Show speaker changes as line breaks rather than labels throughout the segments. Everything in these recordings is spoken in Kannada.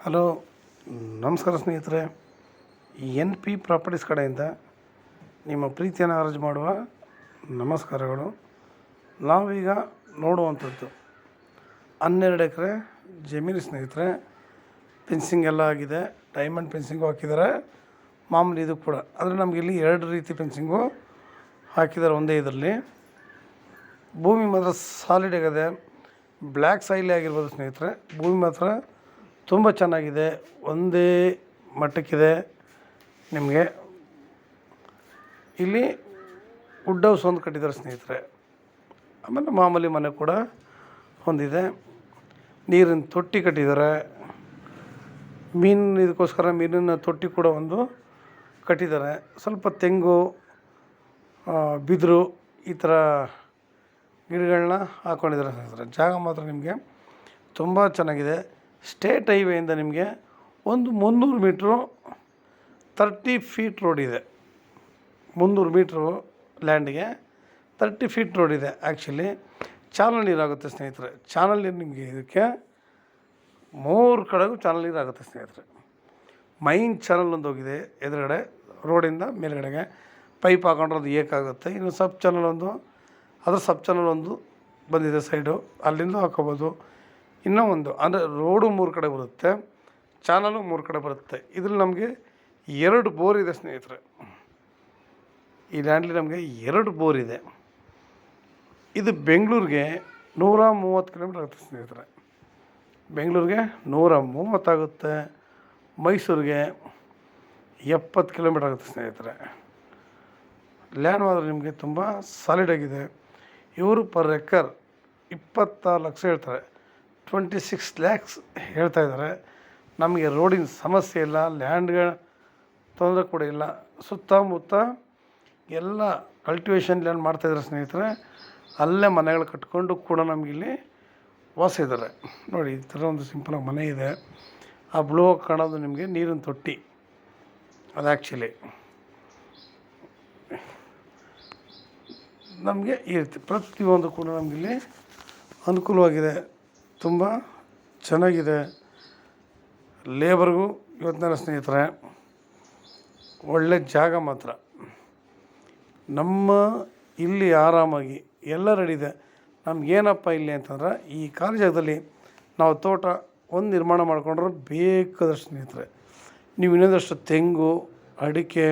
ಹಲೋ, ನಮಸ್ಕಾರ ಸ್ನೇಹಿತರೆ. ಎನ್ ಪಿ ಪ್ರಾಪರ್ಟೀಸ್ ಕಡೆಯಿಂದ ನಿಮ್ಮ ಪ್ರೀತಿಯನ್ನು ಅರ್ಜಿ ಮಾಡುವ ನಮಸ್ಕಾರಗಳು. ನಾವೀಗ ನೋಡುವಂಥದ್ದು 12 ಎಕರೆ ಜಮೀನು ಸ್ನೇಹಿತರೆ. ಫೆನ್ಸಿಂಗ್ ಎಲ್ಲ ಆಗಿದೆ, ಡೈಮಂಡ್ ಫೆನ್ಸಿಂಗು ಹಾಕಿದ್ದಾರೆ, ಮಾಮೂಲಿ ಇದು ಕೂಡ. ಆದರೆ ನಮಗೆ ಇಲ್ಲಿ 2 ರೀತಿ ಫೆನ್ಸಿಂಗು ಹಾಕಿದ್ದಾರೆ ಒಂದೇ ಇದರಲ್ಲಿ. ಭೂಮಿ ಮಾತ್ರ ಸಾಲಿಡ್ ಆಗಿದೆ, ಬ್ಲ್ಯಾಕ್ ಸಾಯಿಲೇ ಆಗಿರ್ಬೋದು ಸ್ನೇಹಿತರೆ. ಭೂಮಿ ಮಾತ್ರ ತುಂಬ ಚೆನ್ನಾಗಿದೆ, ಒಂದೇ ಮಟ್ಟಕ್ಕಿದೆ. ನಿಮಗೆ ಇಲ್ಲಿ ವುಡ್ ಹೌಸ್ ಒಂದು ಕಟ್ಟಿದ್ದಾರೆ ಸ್ನೇಹಿತರೆ. ಆಮೇಲೆ ಮಾಮೂಲಿ ಮನೆ ಕೂಡ ಹೊಂದಿದೆ. ನೀರಿನ ತೊಟ್ಟಿ ಕಟ್ಟಿದ್ದಾರೆ. ಇದಕ್ಕೋಸ್ಕರ ಮೀನಿನ ತೊಟ್ಟಿ ಕೂಡ ಒಂದು ಕಟ್ಟಿದ್ದಾರೆ. ಸ್ವಲ್ಪ ತೆಂಗು, ಬಿದಿರು ಈ ಥರ ಗಿಡಗಳನ್ನ ಹಾಕ್ಕೊಂಡಿದ್ದಾರೆ ಸ್ನೇಹಿತರೆ. ಜಾಗ ಮಾತ್ರ ನಿಮಗೆ ತುಂಬ ಚೆನ್ನಾಗಿದೆ. ಸ್ಟೇಟ್ ಹೈವೇಯಿಂದ ನಿಮಗೆ ಒಂದು 300 ಮೀಟ್ರು 30 ಫೀಟ್ ರೋಡ್ ಇದೆ. 300 ಮೀಟ್ರು ಲ್ಯಾಂಡಿಗೆ 30 ಫೀಟ್ ರೋಡ್ ಇದೆ. ಆ್ಯಕ್ಚುಲಿ ಚಾನಲ್ ನೀರಾಗುತ್ತೆ ಸ್ನೇಹಿತರೆ. ಚಾನಲ್ ನೀರು ನಿಮಗೆ ಇದಕ್ಕೆ 3 ಕಡೆಗೂ ಚಾನಲ್ ನೀರು ಆಗುತ್ತೆ ಸ್ನೇಹಿತರೆ. ಮೈನ್ ಚಾನಲ್ ಒಂದು ಹೋಗಿದೆ ಎದುರುಗಡೆ, ರೋಡಿಂದ ಮೇಲ್ಗಡೆಗೆ ಪೈಪ್ ಹಾಕೊಂಡ್ರೆ ಅದು ಏಕಾಗುತ್ತೆ. ಇನ್ನು ಸಬ್ ಚಾನಲ್ ಒಂದು, ಅದರ ಸಬ್ ಚಾನಲ್ ಒಂದು ಬಂದಿದೆ ಸೈಡು, ಅಲ್ಲಿಂದ ಹಾಕೋಬೋದು. ಇನ್ನೂ ಒಂದು ಅಂದರೆ ರೋಡು 3 ಕಡೆ ಬರುತ್ತೆ, ಚಾನಲು 3 ಕಡೆ ಬರುತ್ತೆ. ಇದ್ರಲ್ಲಿ ನಮಗೆ 2 ಬೋರ್ ಇದೆ ಸ್ನೇಹಿತರೆ. ಈ ಲ್ಯಾಂಡ್ಲಿ ನಮಗೆ 2 ಬೋರ್ ಇದೆ. ಇದು ಬೆಂಗಳೂರಿಗೆ 130 ಕಿಲೋಮೀಟ್ರ್ ಆಗುತ್ತೆ ಸ್ನೇಹಿತರೆ. ಬೆಂಗಳೂರಿಗೆ 130 ಆಗುತ್ತೆ, ಮೈಸೂರಿಗೆ 70 ಕಿಲೋಮೀಟ್ರ್ ಆಗುತ್ತೆ ಸ್ನೇಹಿತರೆ. ಲ್ಯಾಂಡ್ ಮಾತ್ರ ನಿಮಗೆ ತುಂಬ ಸಾಲಿಡಾಗಿದೆ. ಇವರು ಪರ್ ಎಕರ್ 26 ಲಕ್ಷ ಹೇಳ್ತಾರೆ, 26 ಲ್ಯಾಕ್ಸ್ ಹೇಳ್ತಾಯಿದ್ದಾರೆ. ನಮಗೆ ರೋಡಿನ ಸಮಸ್ಯೆ ಇಲ್ಲ, ಲ್ಯಾಂಡ್ಗಳ ತೊಂದರೆ ಕೂಡ ಇಲ್ಲ. ಸುತ್ತಮುತ್ತ ಎಲ್ಲ ಕಲ್ಟಿವೇಷನ್ ಲ್ಯಾಂಡ್ ಮಾಡ್ತಾಯಿದ್ದಾರೆ ಸ್ನೇಹಿತರೆ. ಅಲ್ಲೇ ಮನೆಗಳು ಕಟ್ಕೊಂಡು ಕೂಡ ನಮಗಿಲ್ಲಿ ವಾಸ ಇದ್ದಾರೆ. ನೋಡಿ, ಈ ಥರ ಒಂದು ಸಿಂಪಲಾಗಿ ಮನೆ ಇದೆ. ಆ ಬ್ಲೂ ಕಾಣೋದು ನಿಮಗೆ ನೀರಿನ ತೊಟ್ಟಿ, ಅದು ಆ್ಯಕ್ಚುಲಿ ನಮಗೆ ಈ ರೀತಿ ಪ್ರತಿಯೊಂದು ಕೂಡ ನಮಗಿಲ್ಲಿ ಅನುಕೂಲವಾಗಿದೆ, ತುಂಬ ಚೆನ್ನಾಗಿದೆ. ಲೇಬರ್ಗೂ ಇವತ್ತಿನ ಸ್ನೇಹಿತರೆ ಒಳ್ಳೆ ಜಾಗ ಮಾತ್ರ. ನಮ್ಮ ಇಲ್ಲಿ ಆರಾಮಾಗಿ ಎಲ್ಲ ರೆಡಿ ಇದೆ. ನಮಗೇನಪ್ಪ ಇಲ್ಲಿ ಅಂತಂದ್ರೆ, ಈ ಖಾಲಿ ಜಾಗದಲ್ಲಿ ನಾವು ತೋಟ ಒಂದು ನಿರ್ಮಾಣ ಮಾಡಿಕೊಂಡ್ರೆ ಬೇಕಾದಷ್ಟು ಸ್ನೇಹಿತರೆ. ನೀವು ಇನ್ನೊಂದಷ್ಟು ತೆಂಗು, ಅಡಿಕೆ,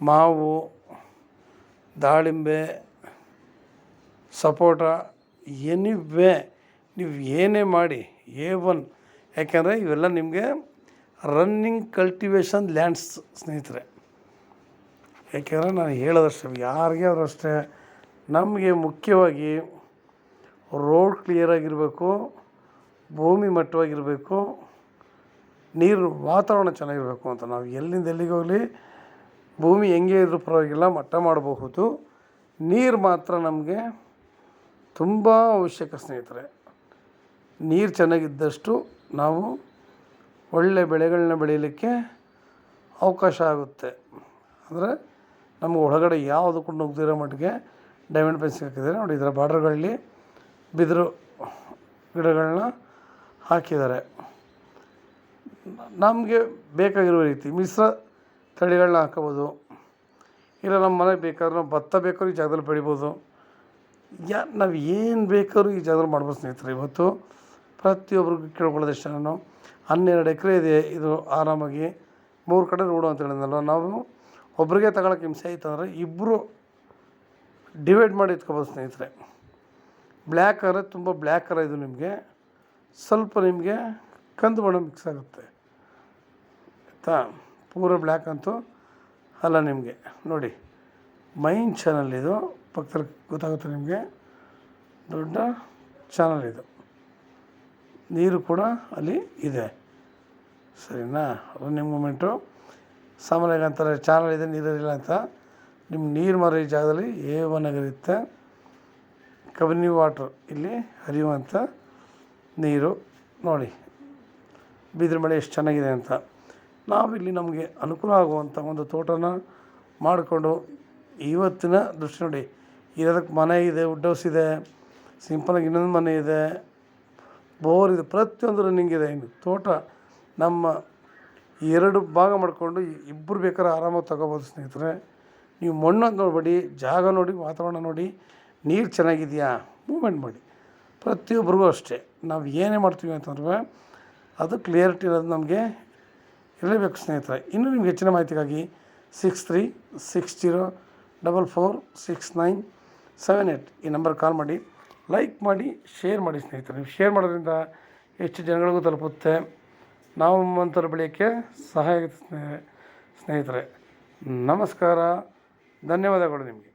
ಮಾವು, ದಾಳಿಂಬೆ, ಸಪೋಟ, ಎನಿವೆ ನೀವು ಏನೇ ಮಾಡಿ A1. ಯಾಕೆಂದರೆ ಇವೆಲ್ಲ ನಿಮಗೆ ರನ್ನಿಂಗ್ ಕಲ್ಟಿವೇಷನ್ ಲ್ಯಾಂಡ್ಸ್ ಸ್ನೇಹಿತರೆ. ಯಾಕೆಂದರೆ ನಾನು ಹೇಳೋದಷ್ಟೇ, ಯಾರಿಗೆ ಆದರೂ ಅಷ್ಟೇ, ನಮಗೆ ಮುಖ್ಯವಾಗಿ ರೋಡ್ ಕ್ಲಿಯರಾಗಿರಬೇಕು, ಭೂಮಿ ಮಟ್ಟವಾಗಿರಬೇಕು, ನೀರು ವಾತಾವರಣ ಚೆನ್ನಾಗಿರಬೇಕು ಅಂತ. ನಾವು ಎಲ್ಲಿಂದ ಎಲ್ಲಿಗೆ ಹೋಗಲಿ ಭೂಮಿ ಹೆಂಗೆ ಇದ್ರೂ ಪರವಾಗಿಲ್ಲ, ಮಟ್ಟ ಮಾಡಬಹುದು. ನೀರು ಮಾತ್ರ ನಮಗೆ ತುಂಬ ಅವಶ್ಯಕ ಸ್ನೇಹಿತರೆ. ನೀರು ಚೆನ್ನಾಗಿದ್ದಷ್ಟು ನಾವು ಒಳ್ಳೆಯ ಬೆಳೆಗಳನ್ನ ಬೆಳೀಲಿಕ್ಕೆ ಅವಕಾಶ ಆಗುತ್ತೆ. ಅಂದರೆ ನಮಗೆ ಒಳಗಡೆ ಯಾವುದು ಕೂಡ ನುಗ್ದಿರೋ ಮಟ್ಟಿಗೆ ಡೈಮಂಡ್ ಫೆನ್ಸಿಂಗ್ ಹಾಕಿದ್ದಾರೆ. ನೋಡಿ, ಇದರ ಬಾರ್ಡರ್ಗಳಲ್ಲಿ ಬಿದಿರು ಗಿಡಗಳನ್ನ ಹಾಕಿದ್ದಾರೆ. ನಮಗೆ ಬೇಕಾಗಿರೋ ರೀತಿ ಮಿಶ್ರ ತಳಿಗಳನ್ನ ಹಾಕೋಬೋದು. ಇಲ್ಲ ನಮ್ಮ ಮನೆಗೆ ಬೇಕಾದ್ರೆ ನಾವು ಭತ್ತ ಬೇಕಾದ್ರೂ ಈ ಜಾಗದಲ್ಲಿ ಬೆಳಿಬೋದು. ನಾವು ಏನು ಬೇಕಾದ್ರೂ ಈ ಜಾಗದಲ್ಲಿ ಮಾಡ್ಬೋದು ಸ್ನೇಹಿತರೆ. ಇವತ್ತು ಪ್ರತಿಯೊಬ್ಬರಿಗೂ ಕೇಳ್ಕೊಳ್ಳೋದಷ್ಟೇ, ನಾನು 12 ಎಕರೆ ಇದೆ, ಇದು ಆರಾಮಾಗಿ 3 ಕಡೆ ರೋಡು ಅಂತ ಹೇಳಿದ್ನಲ್ಲ. ನಾವು ಒಬ್ರಿಗೆ ತಗೊಳಕ್ಕೆ ಹಿಂಸೆ ಆಯಿತು ಅಂದರೆ ಇಬ್ಬರು ಡಿವೈಡ್ ಮಾಡಿ ಇಟ್ಕೊಬೋದು ಸ್ನೇಹಿತರೆ. ಬ್ಲ್ಯಾಕ್ ಆದರೆ ತುಂಬ ಬ್ಲ್ಯಾಕ್ ಕಲರ್, ಇದು ನಿಮಗೆ ಸ್ವಲ್ಪ ನಿಮಗೆ ಕಂದು ಬಣ್ಣ ಮಿಕ್ಸ್ ಆಗುತ್ತೆ ಆಯಿತಾ. ಪೂರ ಬ್ಲ್ಯಾಕ್ ಅಂತೂ ಅಲ್ಲ ನಿಮಗೆ. ನೋಡಿ, ಮೈನ್ ಚಾನಲ್ ಇದು, ಪಕ್ಕದಲ್ಲಿ ಗೊತ್ತಾಗುತ್ತೆ ನಿಮಗೆ, ದೊಡ್ಡ ಚಾನಲ್ ಇದು. ನೀರು ಕೂಡ ಅಲ್ಲಿ ಇದೆ, ಸರಿನಾ. ರನ್ನಿಂಗ್ ಮೂಮೆಂಟು ಸಾಮಾನ್ಯವಾಗಿ ಅಂತಾರೆ ಚಾನಲ್ ಇದೆ ನೀರಿಲ್ಲ ಅಂತ. ನಿಮ್ಮ ನೀರು ಮಾರೋ ಈ ಜಾಗದಲ್ಲಿ A1 ಆಗಿರುತ್ತೆ. ಕಬಿನಿ ವಾಟ್ರ್ ಇಲ್ಲಿ ಹರಿಯುವಂಥ ನೀರು. ನೋಡಿ ಬಿದಿರು ಮಳೆ ಎಷ್ಟು ಚೆನ್ನಾಗಿದೆ ಅಂತ. ನಾವಿಲ್ಲಿ ನಮಗೆ ಅನುಕೂಲ ಆಗುವಂಥ ಒಂದು ತೋಟನ ಮಾಡಿಕೊಂಡು ಇವತ್ತಿನ ದೃಷ್ಟಿ ನೋಡಿ, ಇರೋದಕ್ಕೆ ಮನೆ ಇದೆ, ವುಡ್ ಹೌಸ್ ಇದೆ, ಸಿಂಪಲಾಗಿ ಇನ್ನೊಂದು ಮನೆ ಇದೆ, ಬೋರ್ ಇದೆ, ಪ್ರತಿಯೊಂದು ರನ್ನಿಂಗ್ ಇದೆ. ಇನ್ನು ತೋಟ ನಮ್ಮ 2 ಭಾಗ ಮಾಡಿಕೊಂಡು ಇಬ್ಬರು ಬೇಕಾದ್ರೆ ಆರಾಮಾಗಿ ತೊಗೋಬೋದು ಸ್ನೇಹಿತರೆ. ನೀವು ಮಣ್ಣು ಅಂತ ನೋಡಬೇಡಿ, ಜಾಗ ನೋಡಿ, ವಾತಾವರಣ ನೋಡಿ, ನೀರು ಚೆನ್ನಾಗಿದೆಯಾ ಮೂಮೆಂಟ್ ಮಾಡಿ. ಪ್ರತಿಯೊಬ್ಬರಿಗೂ ಅಷ್ಟೇ, ನಾವು ಏನೇ ಮಾಡ್ತೀವಿ ಅಂತಂದ್ರೆ ಅದು ಕ್ಲಿಯರಿಟಿ ಇರೋದು ನಮಗೆ ಇರಲೇಬೇಕು ಸ್ನೇಹಿತರೆ. ಇನ್ನೂ ನಿಮ್ಗೆ ಹೆಚ್ಚಿನ ಮಾಹಿತಿಗಾಗಿ 6360446978 ಈ ನಂಬರ್ ಕಾಲ್ ಮಾಡಿ, ಲೈಕ್ ಮಾಡಿ, ಶೇರ್ ಮಾಡಿ ಸ್ನೇಹಿತರೆ. ನೀವು ಶೇರ್ ಮಾಡೋದ್ರಿಂದ ಹೆಚ್ಚು ಜನಗಳಿಗೂ ತಲುಪುತ್ತೆ, ನಾವು ನಮ್ಮಂಥವ್ರು ಬೆಳೆಯೋಕ್ಕೆ ಸಹಾಯ ಆಗುತ್ತೆ ಸ್ನೇಹಿತರೆ. ನಮಸ್ಕಾರ, ಧನ್ಯವಾದಗಳು ನಿಮಗೆ.